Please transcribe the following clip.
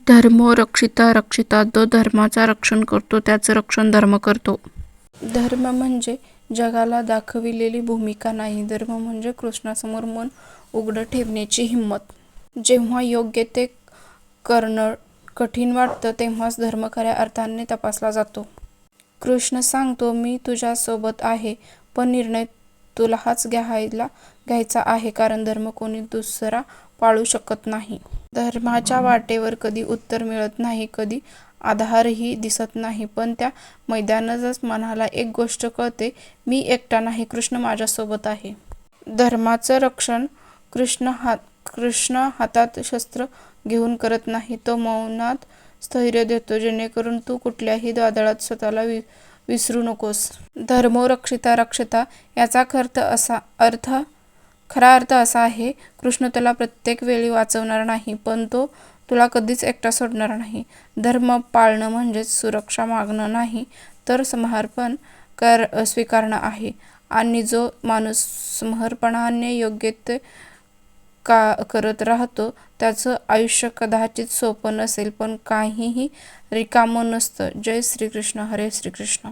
धर्मो रक्षिता रक्षिता, जो धर्माचा रक्षण करतो त्याचं रक्षण धर्म करतो. धर्म म्हणजे जगाला दाखविलेली भूमिका नाही. धर्म म्हणजे कृष्णासमोर मन उघडं ठेवण्याची हिंमत. जेव्हा योग्य ते करणं कठीण वाटतं तेव्हाच धर्म खऱ्या अर्थाने तपासला जातो. कृष्ण सांगतो, मी तुझ्यासोबत आहे, पण निर्णय तुलाच घ्यायचा आहे, कारण धर्म कोणी दुसरा पाळू शकत नाही. धर्माच्या वाटेवर कधी उत्तर मिळत नाही, कधी आधारही दिसत नाही, पण त्या मैदानातच मनाला एक गोष्ट कळते, मी एकटा नाही, कृष्ण माझ्यासोबत आहे. धर्माचं रक्षण कृष्ण हातात शस्त्र घेऊन करत नाही. तो मौनात स्थैर्य देतो, जेणेकरून तू कुठल्याही वादळात स्वतःला विसरू नकोस. धर्मो रक्षिता रक्षिता याचा खरा अर्थ असा आहे, कृष्ण तुला प्रत्येक वेळी वाचवणार नाही, पण तो तुला कधीच एकटा सोडणार नाही. धर्म पाळणं म्हणजेच सुरक्षा मागणं नाही, तर समर्पण स्वीकारणं आहे. आणि जो माणूस समर्पणाने योग्य ते करत राहतो त्याचं आयुष्य कदाचित सोपं नसेल, पण काहीही रिकामं नसतं. जय श्रीकृष्ण. हरे श्रीकृष्ण.